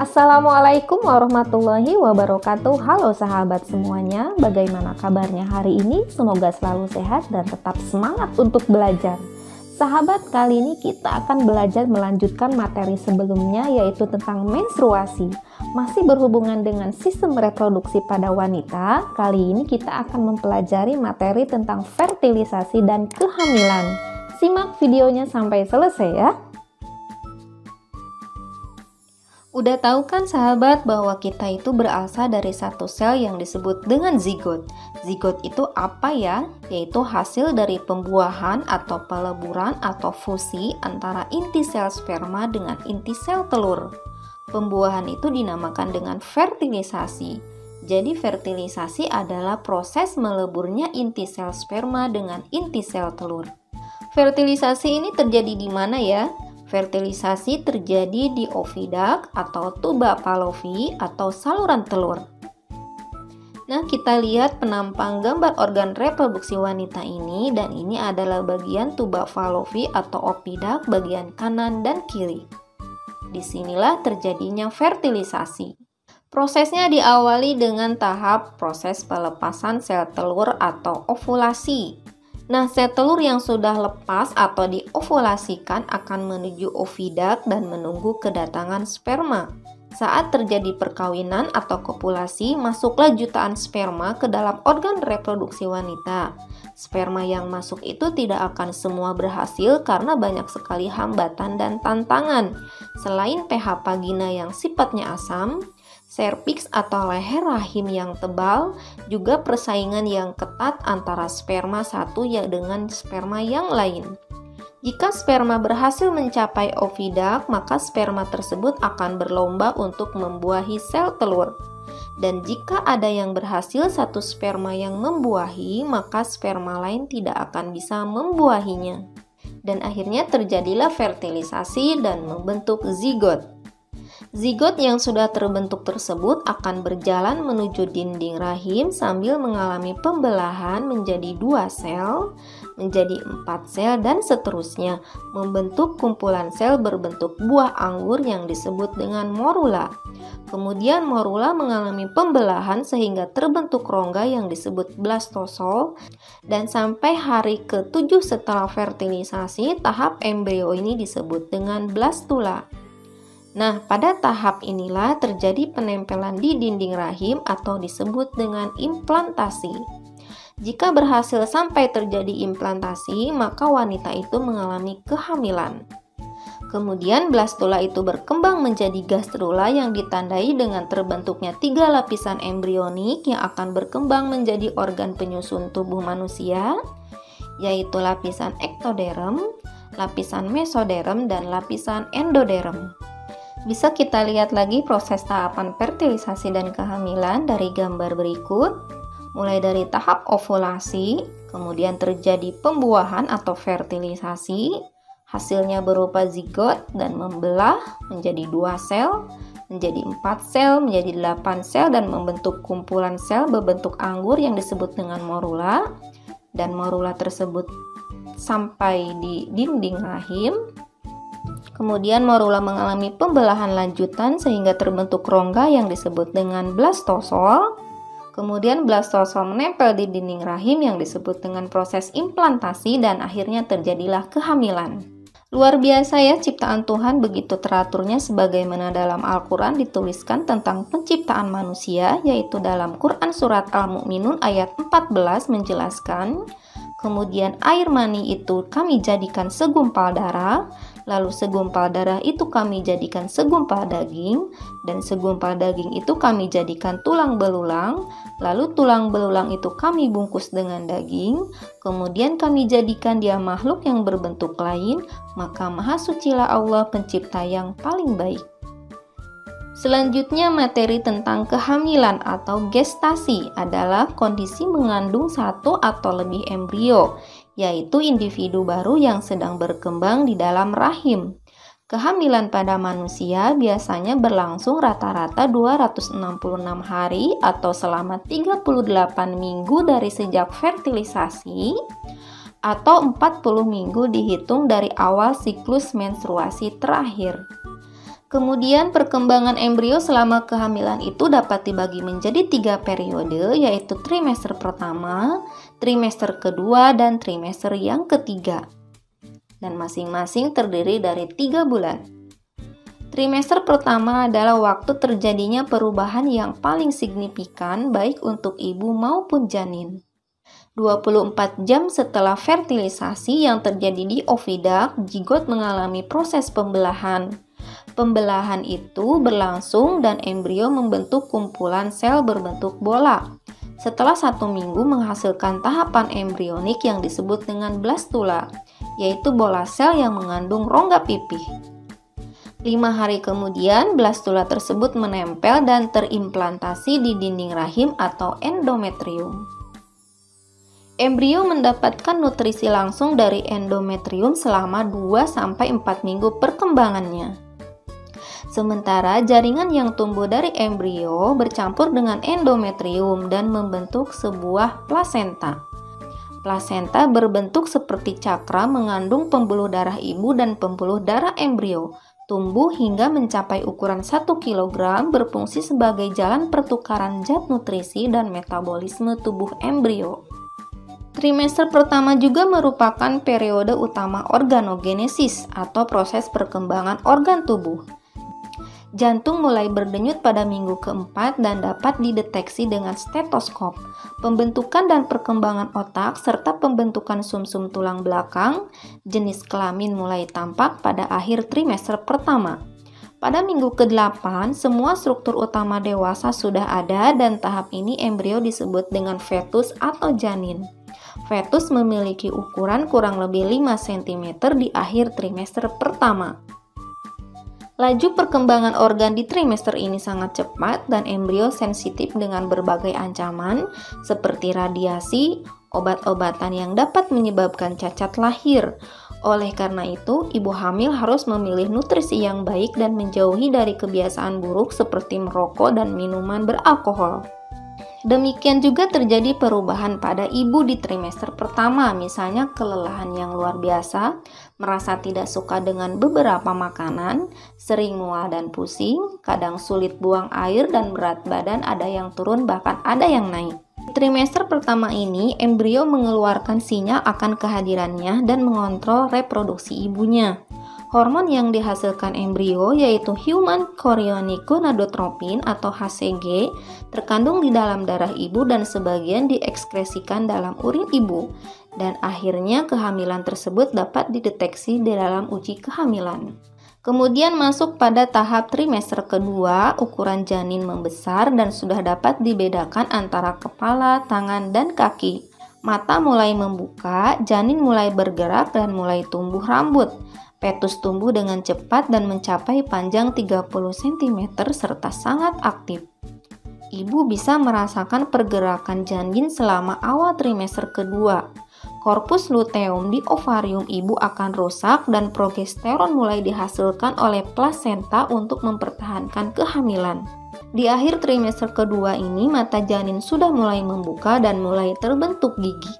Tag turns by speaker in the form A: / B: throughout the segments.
A: Assalamualaikum warahmatullahi wabarakatuh. Halo sahabat semuanya, bagaimana kabarnya hari ini? Semoga selalu sehat dan tetap semangat untuk belajar. Sahabat, kali ini kita akan belajar melanjutkan materi sebelumnya, yaitu tentang menstruasi. Masih berhubungan dengan sistem reproduksi pada wanita. Kali ini kita akan mempelajari materi tentang fertilisasi dan kehamilan. Simak videonya sampai selesai ya. Udah tahu kan sahabat bahwa kita itu berasal dari satu sel yang disebut dengan zigot. Zigot itu apa ya? Yaitu hasil dari pembuahan atau peleburan atau fusi antara inti sel sperma dengan inti sel telur. Pembuahan itu dinamakan dengan fertilisasi. Jadi fertilisasi adalah proses meleburnya inti sel sperma dengan inti sel telur. Fertilisasi ini terjadi di mana ya? Fertilisasi terjadi di oviduct atau tuba Fallopi atau saluran telur. Nah, kita lihat penampang gambar organ reproduksi wanita ini, dan ini adalah bagian tuba Fallopi atau oviduct bagian kanan dan kiri. Disinilah terjadinya fertilisasi. Prosesnya diawali dengan tahap proses pelepasan sel telur atau ovulasi. Nah, sel telur yang sudah lepas atau diovulasikan akan menuju oviduct dan menunggu kedatangan sperma. Saat terjadi perkawinan atau kopulasi, masuklah jutaan sperma ke dalam organ reproduksi wanita. Sperma yang masuk itu tidak akan semua berhasil karena banyak sekali hambatan dan tantangan. Selain pH vagina yang sifatnya asam, serviks atau leher rahim yang tebal, juga persaingan yang ketat antara sperma satu ya dengan sperma yang lain. Jika sperma berhasil mencapai oviduct, maka sperma tersebut akan berlomba untuk membuahi sel telur. Dan jika ada yang berhasil satu sperma yang membuahi, maka sperma lain tidak akan bisa membuahinya. Dan akhirnya terjadilah fertilisasi dan membentuk zigot. Zigot yang sudah terbentuk tersebut akan berjalan menuju dinding rahim sambil mengalami pembelahan menjadi 2 sel, menjadi 4 sel, dan seterusnya, membentuk kumpulan sel berbentuk buah anggur yang disebut dengan morula. Kemudian morula mengalami pembelahan sehingga terbentuk rongga yang disebut blastosol, dan sampai hari ke-7 setelah fertilisasi, tahap embrio ini disebut dengan blastula. Nah, pada tahap inilah terjadi penempelan di dinding rahim atau disebut dengan implantasi. Jika berhasil sampai terjadi implantasi, maka wanita itu mengalami kehamilan. Kemudian blastula itu berkembang menjadi gastrula yang ditandai dengan terbentuknya 3 lapisan embrionik yang akan berkembang menjadi organ penyusun tubuh manusia, yaitu lapisan ektoderm, lapisan mesoderm, dan lapisan endoderm. Bisa kita lihat lagi proses tahapan fertilisasi dan kehamilan dari gambar berikut. Mulai dari tahap ovulasi, kemudian terjadi pembuahan atau fertilisasi, hasilnya berupa zigot dan membelah menjadi 2 sel, menjadi 4 sel, menjadi 8 sel, dan membentuk kumpulan sel berbentuk anggur yang disebut dengan morula, dan morula tersebut sampai di dinding rahim. Kemudian morula mengalami pembelahan lanjutan sehingga terbentuk rongga yang disebut dengan blastosol. Kemudian blastosol menempel di dinding rahim yang disebut dengan proses implantasi, dan akhirnya terjadilah kehamilan. Luar biasa ya ciptaan Tuhan, begitu teraturnya sebagaimana dalam Al-Quran dituliskan tentang penciptaan manusia, yaitu dalam Quran Surat Al-Mu'minun ayat 14 menjelaskan, kemudian air mani itu kami jadikan segumpal darah, lalu segumpal darah itu kami jadikan segumpal daging, dan segumpal daging itu kami jadikan tulang belulang, lalu tulang belulang itu kami bungkus dengan daging, kemudian kami jadikan dia makhluk yang berbentuk lain, maka maha sucilah Allah pencipta yang paling baik. Selanjutnya materi tentang kehamilan atau gestasi adalah kondisi mengandung 1 atau lebih embrio, yaitu individu baru yang sedang berkembang di dalam rahim. Kehamilan pada manusia biasanya berlangsung rata-rata 266 hari atau selama 38 minggu dari sejak fertilisasi, atau 40 minggu dihitung dari awal siklus menstruasi terakhir. Kemudian perkembangan embrio selama kehamilan itu dapat dibagi menjadi 3 periode, yaitu trimester pertama, trimester kedua, dan trimester yang ketiga. Dan masing-masing terdiri dari 3 bulan. Trimester pertama adalah waktu terjadinya perubahan yang paling signifikan baik untuk ibu maupun janin. 24 jam setelah fertilisasi yang terjadi di oviduct, zigot mengalami proses pembelahan. Pembelahan itu berlangsung dan embrio membentuk kumpulan sel berbentuk bola. Setelah 1 minggu menghasilkan tahapan embrionik yang disebut dengan blastula, yaitu bola sel yang mengandung rongga pipih. 5 hari kemudian, blastula tersebut menempel dan terimplantasi di dinding rahim atau endometrium. Embrio mendapatkan nutrisi langsung dari endometrium selama 2-4 minggu perkembangannya. Sementara jaringan yang tumbuh dari embrio bercampur dengan endometrium dan membentuk sebuah plasenta. Plasenta berbentuk seperti cakra mengandung pembuluh darah ibu dan pembuluh darah embrio. Tumbuh hingga mencapai ukuran 1 kg, berfungsi sebagai jalan pertukaran zat nutrisi dan metabolisme tubuh embrio. Trimester pertama juga merupakan periode utama organogenesis atau proses perkembangan organ tubuh. Jantung mulai berdenyut pada minggu keempat dan dapat dideteksi dengan stetoskop. Pembentukan dan perkembangan otak serta pembentukan sumsum tulang belakang, jenis kelamin mulai tampak pada akhir trimester pertama. Pada minggu ke-8, semua struktur utama dewasa sudah ada dan tahap ini embrio disebut dengan fetus atau janin. Fetus memiliki ukuran kurang lebih 5 cm di akhir trimester pertama. Laju perkembangan organ di trimester ini sangat cepat dan embrio sensitif dengan berbagai ancaman seperti radiasi, obat-obatan yang dapat menyebabkan cacat lahir. Oleh karena itu, ibu hamil harus memilih nutrisi yang baik dan menjauhi dari kebiasaan buruk seperti merokok dan minuman beralkohol. Demikian juga terjadi perubahan pada ibu di trimester pertama, misalnya kelelahan yang luar biasa, merasa tidak suka dengan beberapa makanan, sering mual dan pusing, kadang sulit buang air dan berat badan ada yang turun bahkan ada yang naik. Di trimester pertama ini, embrio mengeluarkan sinyal akan kehadirannya dan mengontrol reproduksi ibunya. Hormon yang dihasilkan embrio yaitu Human Chorionic Gonadotropin atau HCG terkandung di dalam darah ibu dan sebagian diekskresikan dalam urin ibu dan akhirnya kehamilan tersebut dapat dideteksi di dalam uji kehamilan. Kemudian masuk pada tahap trimester kedua, ukuran janin membesar dan sudah dapat dibedakan antara kepala, tangan, dan kaki. Mata mulai membuka, janin mulai bergerak dan mulai tumbuh rambut. Fetus tumbuh dengan cepat dan mencapai panjang 30 cm serta sangat aktif. Ibu bisa merasakan pergerakan janin selama awal trimester kedua. Korpus luteum di ovarium ibu akan rusak dan progesteron mulai dihasilkan oleh plasenta untuk mempertahankan kehamilan. Di akhir trimester kedua ini, mata janin sudah mulai membuka dan mulai terbentuk gigi.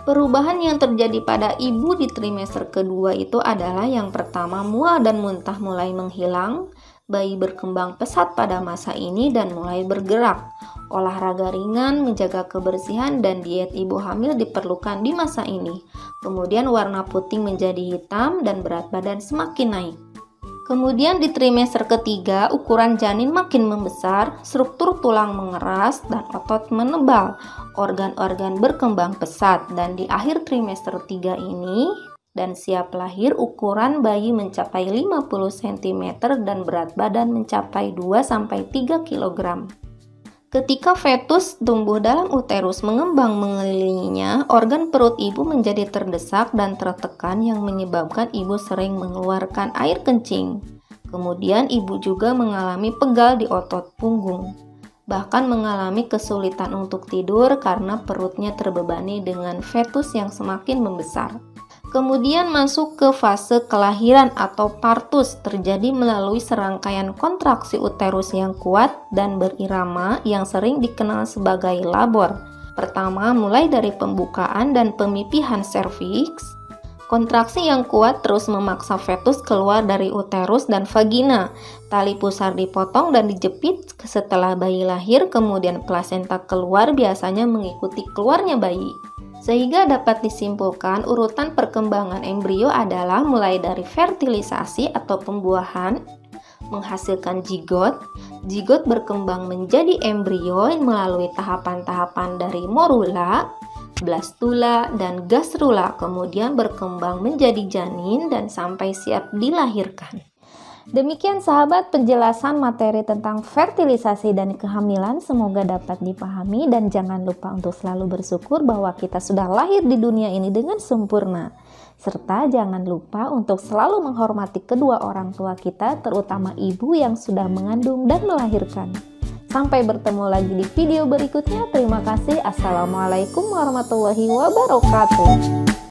A: Perubahan yang terjadi pada ibu di trimester kedua itu adalah yang pertama, mual dan muntah mulai menghilang, bayi berkembang pesat pada masa ini dan mulai bergerak. Olahraga ringan, menjaga kebersihan, dan diet ibu hamil diperlukan di masa ini. Kemudian warna puting menjadi hitam dan berat badan semakin naik. Kemudian di trimester ketiga, ukuran janin makin membesar, struktur tulang mengeras, dan otot menebal. Organ-organ berkembang pesat, dan di akhir trimester 3 ini, dan siap lahir, ukuran bayi mencapai 50 cm dan berat badan mencapai 2-3 kg. Ketika fetus tumbuh dalam uterus mengembang mengelilinginya, organ perut ibu menjadi terdesak dan tertekan yang menyebabkan ibu sering mengeluarkan air kencing. Kemudian ibu juga mengalami pegal di otot punggung. Bahkan mengalami kesulitan untuk tidur karena perutnya terbebani dengan fetus yang semakin membesar. Kemudian masuk ke fase kelahiran atau partus, terjadi melalui serangkaian kontraksi uterus yang kuat dan berirama yang sering dikenal sebagai labor. Pertama, mulai dari pembukaan dan pemipihan serviks, Kontraksi yang kuat terus memaksa fetus keluar dari uterus dan vagina. Tali pusar dipotong dan dijepit setelah bayi lahir, kemudian plasenta keluar biasanya mengikuti keluarnya bayi. Sehingga dapat disimpulkan urutan perkembangan embrio adalah mulai dari fertilisasi atau pembuahan, menghasilkan zigot. Zigot berkembang menjadi embrio melalui tahapan-tahapan dari morula, blastula, dan gastrula, kemudian berkembang menjadi janin dan sampai siap dilahirkan.
B: Demikian sahabat penjelasan materi tentang fertilisasi dan kehamilan, semoga dapat dipahami dan jangan lupa untuk selalu bersyukur bahwa kita sudah lahir di dunia ini dengan sempurna. Serta jangan lupa untuk selalu menghormati kedua orang tua kita, terutama ibu yang sudah mengandung dan melahirkan. Sampai bertemu lagi di video berikutnya. Terima kasih. Assalamualaikum warahmatullahi wabarakatuh.